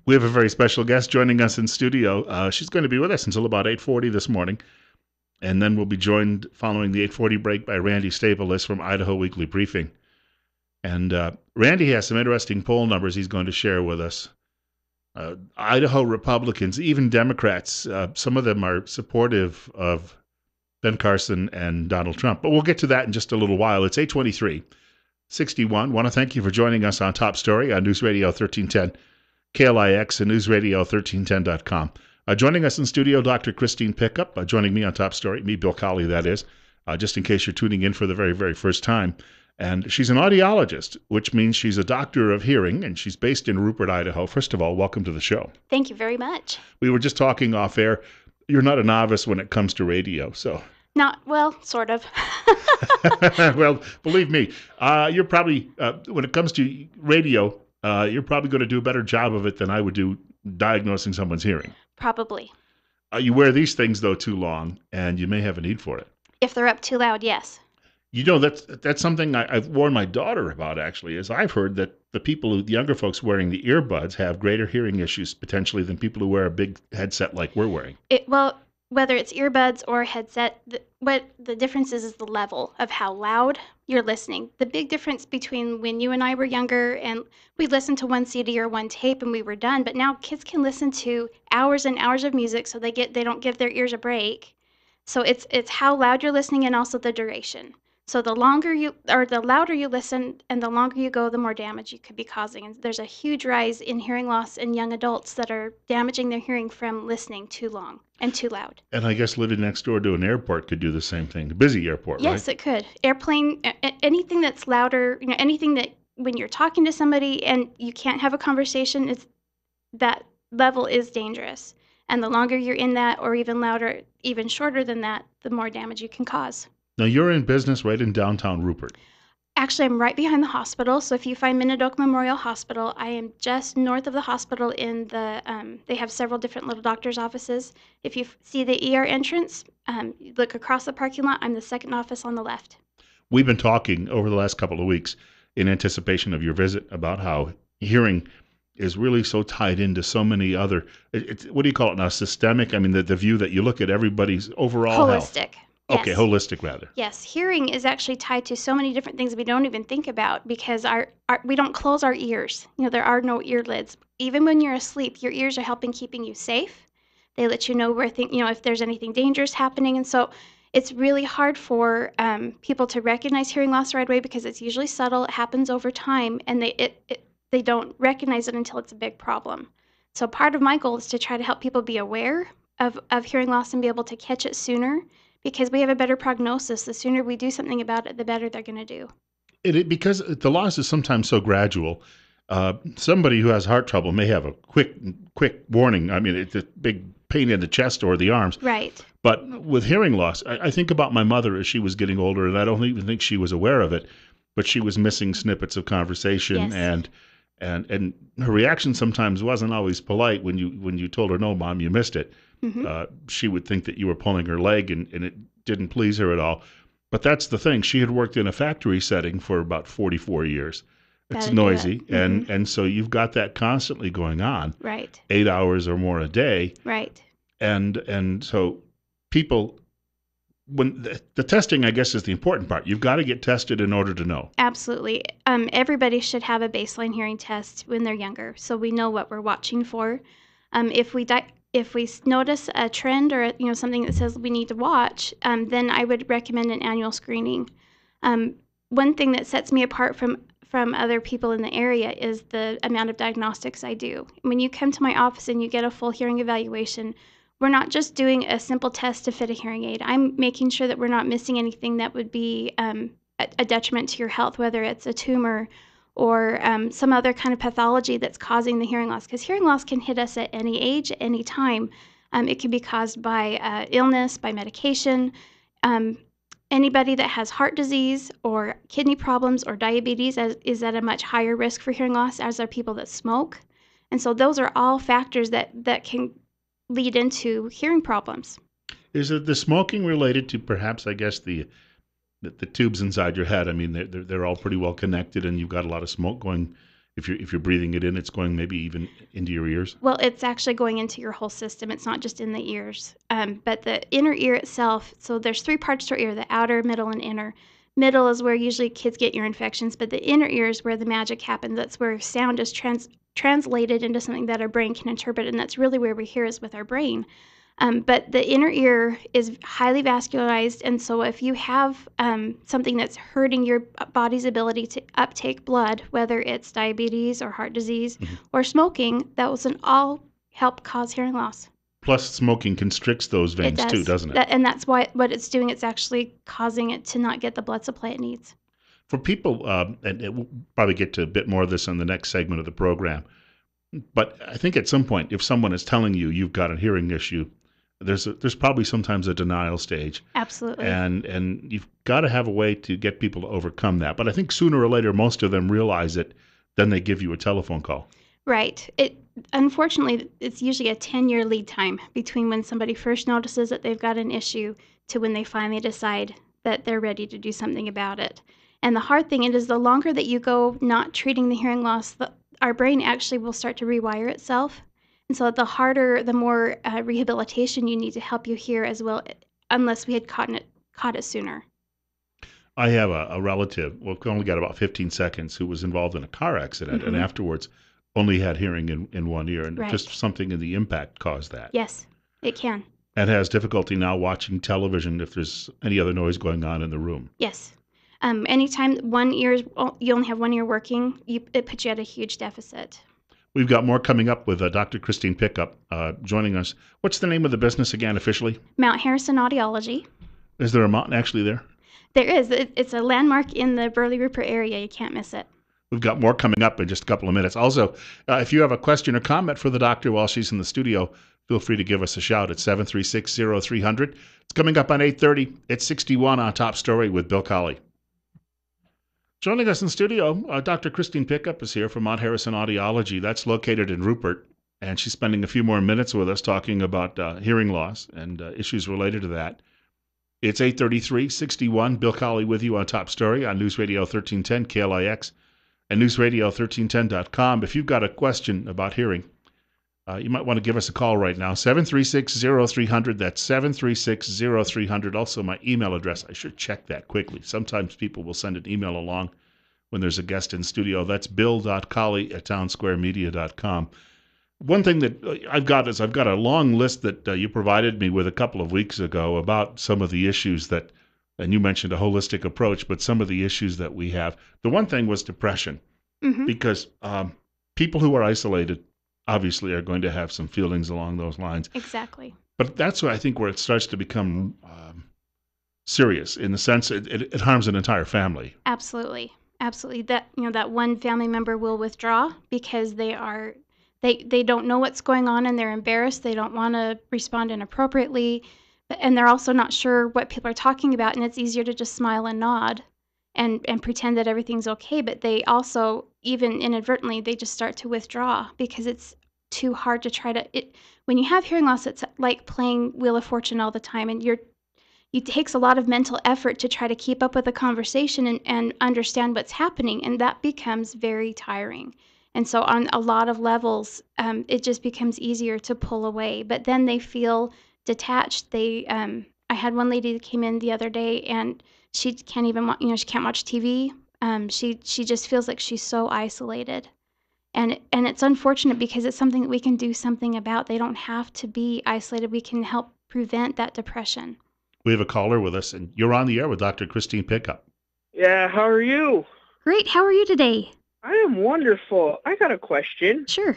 We have a very special guest joining us in studio. She's going to be with us until about 8:40 this morning, and then we'll be joined following the 8:40 break by Randy Staples from Idaho Weekly Briefing. And Randy has some interesting poll numbers he's going to share with us. Idaho Republicans, even Democrats, some of them are supportive of Ben Carson and Donald Trump. But we'll get to that in just a little while. It's 8:23:61. Want to thank you for joining us on Top Story on News Radio 1310. KLIX and newsradio1310.com. Joining us in studio, Dr. Christine Pickup, joining me on Top Story, me, Bill Colley, that is, just in case you're tuning in for the very, very first time. And she's an audiologist, which means she's a doctor of hearing, and she's based in Rupert, Idaho. First of all, welcome to the show. Thank you very much. We were just talking off air. You're not a novice when it comes to radio, so. Not, well, sort of. Well, believe me, you're probably, when it comes to radio, you're probably going to do a better job of it than I would do diagnosing someone's hearing. Probably. You wear these things, though, too long, and you may have a need for it. If they're up too loud, yes. You know, that's something I've warned my daughter about, actually, is I've heard that the younger folks wearing the earbuds have greater hearing issues, potentially, than people who wear a big headset like we're wearing. Well, whether it's earbuds or headset, what the difference is the level of how loud you're listening. The big difference between when you and I were younger and we listened to one CD or one tape and we were done, but now kids can listen to hours and hours of music, so they don't give their ears a break. So it's how loud you're listening and also the duration. So the louder you listen and the longer you go, the more damage you could be causing. And there's a huge rise in hearing loss in young adults that are damaging their hearing from listening too long and too loud. And I guess living next door to an airport could do the same thing. A busy airport, right? Yes, it could. Airplane, anything that's louder, anything that when you're talking to somebody and you can't have a conversation, that level is dangerous. And the longer you're in that, or even louder, even shorter than that, the more damage you can cause. Now, you're in business right in downtown Rupert. Actually, I'm right behind the hospital. So if you find Minidoka Memorial Hospital, I am just north of the hospital in they have several different little doctor's offices. If you see the ER entrance, you look across the parking lot, I'm the second office on the left. We've been talking over the last couple of weeks in anticipation of your visit about how hearing is really so tied into so many other, what do you call it now, systemic? I mean, the view that you look at everybody's overall health. Holistic. Okay, Yes. holistic rather. Yes, hearing is actually tied to so many different things we don't even think about because we don't close our ears. There are no earlids. Even when you're asleep, your ears are helping keeping you safe. They let you know if there's anything dangerous happening. And so it's really hard for people to recognize hearing loss right away because it's usually subtle. It happens over time, and they don't recognize it until it's a big problem. So part of my goal is to try to help people be aware of hearing loss and be able to catch it sooner, because we have a better prognosis. The sooner we do something about it, the better they're going to do. Because the loss is sometimes so gradual. Somebody who has heart trouble may have a quick warning. I mean, it's a big pain in the chest or the arms. Right. But with hearing loss, I think about my mother as she was getting older, and I don't even think she was aware of it, but she was missing snippets of conversation, Yes. and her reaction sometimes wasn't always polite when you told her, "No, Mom, you missed it." Mm-hmm. She would think that you were pulling her leg, and it didn't please her at all. But that's the thing. She had worked in a factory setting for about 44 years. It's That'd do noisy, it. Mm-hmm. and so you've got that constantly going on, Right. 8 hours or more a day. Right. And so people, when the testing, I guess, is the important part. You've got to get tested in order to know. Absolutely. Everybody should have a baseline hearing test when they're younger, so we know what we're watching for. If we notice a trend or something that says we need to watch, then I would recommend an annual screening. One thing that sets me apart from other people in the area is the amount of diagnostics I do. When you come to my office and you get a full hearing evaluation, we're not just doing a simple test to fit a hearing aid. I'm making sure that we're not missing anything that would be a detriment to your health, whether it's a tumor or some other kind of pathology that's causing the hearing loss. Because hearing loss can hit us at any age, at any time. It can be caused by illness, by medication. Anybody that has heart disease or kidney problems or diabetes is at a much higher risk for hearing loss, as are people that smoke. And so those are all factors that can lead into hearing problems. Is it the smoking related to perhaps, I guess, the tubes inside your head? I mean, they're all pretty well connected, and you've got a lot of smoke going if you're breathing it in, it's going maybe even into your ears. Well, it's actually going into your whole system. It's not just in the ears. But the inner ear itself, so there's three parts to our ear: the outer, middle, and inner. Middle is where usually kids get ear infections, but the inner ear is where the magic happens. That's where sound is translated into something that our brain can interpret, and that's really where we hear is with our brain. But the inner ear is highly vascularized, and so if you have something that's hurting your body's ability to uptake blood, whether it's diabetes or heart disease or smoking, that will all help cause hearing loss. Plus, smoking constricts those It veins too, does. doesn't it? And that's what it's doing. It's actually causing it to not get the blood supply it needs. For people, and we'll probably get to a bit more of this in the next segment of the program, but I think at some point, if someone is telling you you've got a hearing issue, there's probably sometimes a denial stage, Absolutely. and you've got to have a way to get people to overcome that. But I think sooner or later, most of them realize it. Then they give you a telephone call. Right. Unfortunately, it's usually a 10-year lead time between when somebody first notices that they've got an issue to when they finally decide that they're ready to do something about it. And the hard thing is the longer that you go not treating the hearing loss, our brain actually will start to rewire itself. And so the more rehabilitation you need to help you hear as well, unless we had caught it sooner. I have a relative, well, only got about 15 seconds, who was involved in a car accident, and afterwards only had hearing in one ear, and Right. just something in the impact caused that. Yes, it can. And has difficulty now watching television if there's any other noise going on in the room. Yes. Anytime you only have one ear working, it puts you at a huge deficit. We've got more coming up with Dr. Christine Pickup joining us. What's the name of the business again officially? Mount Harrison Audiology. Is there a mountain actually there? There is. It's a landmark in the Burley Rupert area. You can't miss it. We've got more coming up in just a couple of minutes. Also, if you have a question or comment for the doctor while she's in the studio, feel free to give us a shout at 736-0300. It's coming up on 8:30. It's 61 on Top Story with Bill Colley. Joining us in studio, Dr. Christine Pickup is here from Mount Harrison Audiology. That's located in Rupert, and she's spending a few more minutes with us talking about hearing loss and issues related to that. It's 8:33, 61. Bill Colley with you on Top Story on News Radio 1310 KLIX and newsradio1310.com. If you've got a question about hearing, you might want to give us a call right now, 736-0300. That's 736-0300. Also, my email address. I should check that quickly. Sometimes people will send an email along when there's a guest in studio. That's bill.colley@townsquaremedia.com. One thing that I've got a long list that you provided me with a couple of weeks ago about some of the issues that, and you mentioned a holistic approach, but some of the issues that we have. The one thing was depression, because people who are isolated obviously are going to have some feelings along those lines. Exactly. But that's where I think where it starts to become serious, in the sense it harms an entire family. Absolutely. That one family member will withdraw because they don't know what's going on and they're embarrassed. They don't want to respond inappropriately, and they're also not sure what people are talking about, and it's easier to just smile and nod and pretend that everything's okay. But they also, even inadvertently, they just start to withdraw because it's too hard to when you have hearing loss, it's like playing Wheel of Fortune all the time, and it takes a lot of mental effort to try to keep up with the conversation and understand what's happening, and that becomes very tiring. And so on a lot of levels, it just becomes easier to pull away. But then they feel detached. I had one lady that came in the other day, and she can't even, she can't watch TV. She just feels like she's so isolated. And it's unfortunate because it's something that we can do something about. They don't have to be isolated. We can help prevent that depression. We have a caller with us, and you're on the air with Dr. Christine Pickup. Yeah, how are you? Great. How are you today? I am wonderful. I got a question. Sure.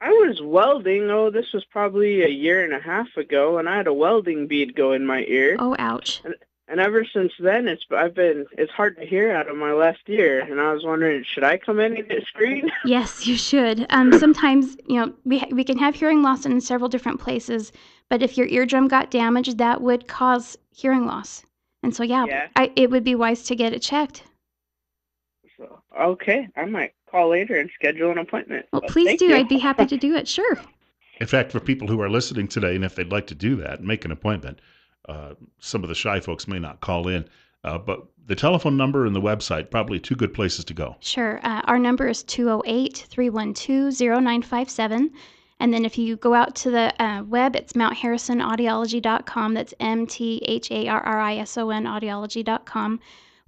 I was welding, this was probably a year and a half ago, and I had a welding bead go in my ear. Oh, ouch. And ever since then, it's hard to hear out of my left ear, and I was wondering, should I come in and get screened? Yes, you should. Sometimes, we can have hearing loss in several different places, but if your eardrum got damaged, that would cause hearing loss. And so, it would be wise to get it checked. So, okay, I might call later and schedule an appointment. Well, please do. You. I'd be happy to do it. Sure. In fact, for people who are listening today, and if they'd like to do that, make an appointment, some of the shy folks may not call in. But the telephone number and the website, probably two good places to go. Sure. Our number is 208-312-0957. And then if you go out to the web, it's mountharrisonaudiology.com. That's MTHARRISON audiology.com.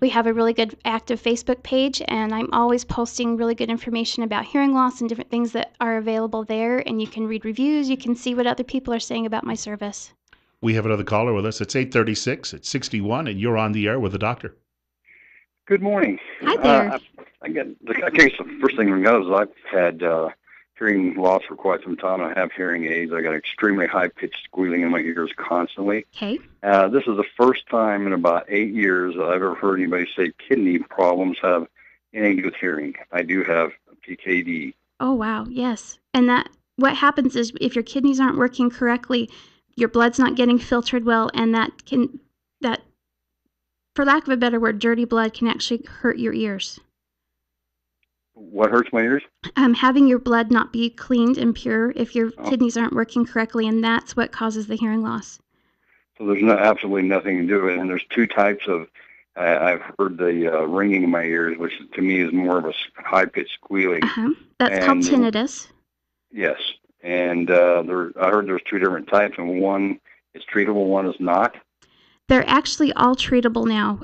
We have a really good active Facebook page, and I'm always posting really good information about hearing loss and different things that are available there. And you can read reviews. You can see what other people are saying about my service. We have another caller with us. It's 836. It's 61, and you're on the air with the doctor. Good morning. Hi there. I guess the first thing we know is I've had hearing loss for quite some time. I have hearing aids. I got extremely high-pitched squealing in my ears constantly. Okay. This is the first time in about 8 years that I've ever heard anybody say kidney problems have anything to do with hearing. I do have PKD. Oh, wow. Yes. And what happens is if your kidneys aren't working correctly, your blood's not getting filtered well, and that, for lack of a better word, dirty blood can actually hurt your ears. What hurts my ears? Having your blood not be cleaned and pure if your kidneys aren't working correctly, and that's what causes the hearing loss. So there's absolutely nothing to do with it. And there's two types of, I've heard the ringing in my ears, which to me is more of a high-pitched squealing. That's called tinnitus. Yes. And I heard there's two different types, and one is treatable, one is not. They're actually all treatable now.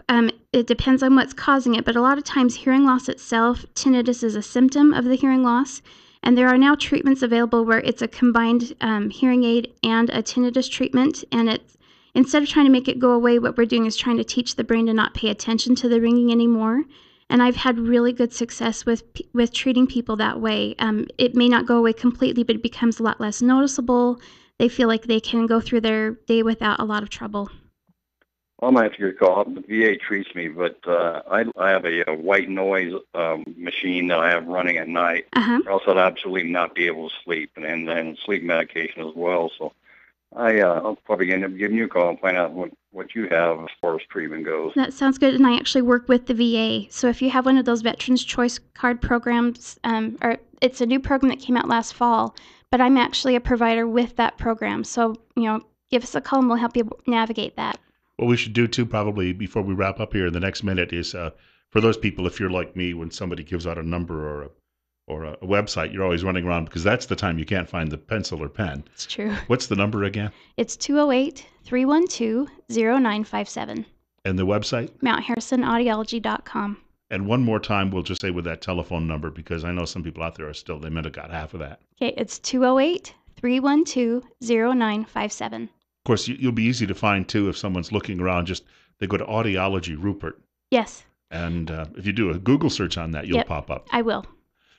It depends on what's causing it, but a lot of times hearing loss itself, tinnitus is a symptom of the hearing loss, and there are now treatments available where it's a combined hearing aid and a tinnitus treatment, and it's instead of trying to make it go away, what we're doing is trying to teach the brain to not pay attention to the ringing anymore. And I've had really good success with treating people that way. It may not go away completely, but it becomes a lot less noticeable. They feel like they can go through their day without a lot of trouble. Well, I might have to get a call. The VA treats me, but I have a white noise machine that I have running at night. Or else I'd absolutely not be able to sleep, and then sleep medication as well. So I'll probably end up giving you a call and find out what you have as far as treatment goes. That sounds good, and I actually work with the VA. So if you have one of those Veterans Choice Card programs, or it's a new program that came out last fall, but I'm actually a provider with that program. So, give us a call and we'll help you navigate that. What we should do, too, probably before we wrap up here in the next minute is for those people, if you're like me, when somebody gives out a number or a website, you're always running around because that's the time you can't find the pencil or pen. It's true. What's the number again? It's 208-312-0957. And the website? mountharrisonaudiology.com. And one more time, we'll just say with that telephone number because I know some people out there they might have got half of that. Okay, it's 208-312-0957. Of course, you'll be easy to find, too, if someone's looking around. They go to Audiology Rupert. Yes. And if you do a Google search on that, you'll pop up. I will.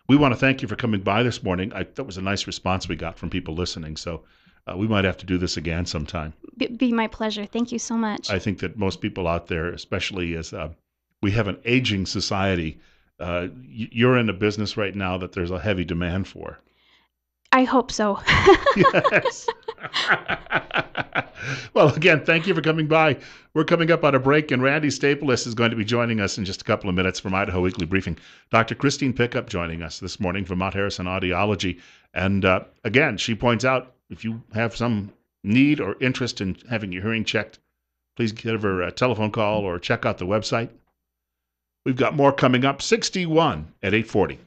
We want to thank you for coming by this morning. That was a nice response we got from people listening. So we might have to do this again sometime. Be my pleasure. Thank you so much. I think that most people out there, especially as we have an aging society, you're in a business right now that there's a heavy demand for. I hope so. Yes. Well, again, thank you for coming by. We're coming up on a break, and Randy Staples is going to be joining us in just a couple of minutes from Idaho Weekly Briefing. Dr. Christine Pickup joining us this morning from Mount Harrison Audiology. And again, she points out if you have some need or interest in having your hearing checked, please give her a telephone call or check out the website. We've got more coming up, 61 at 8:40.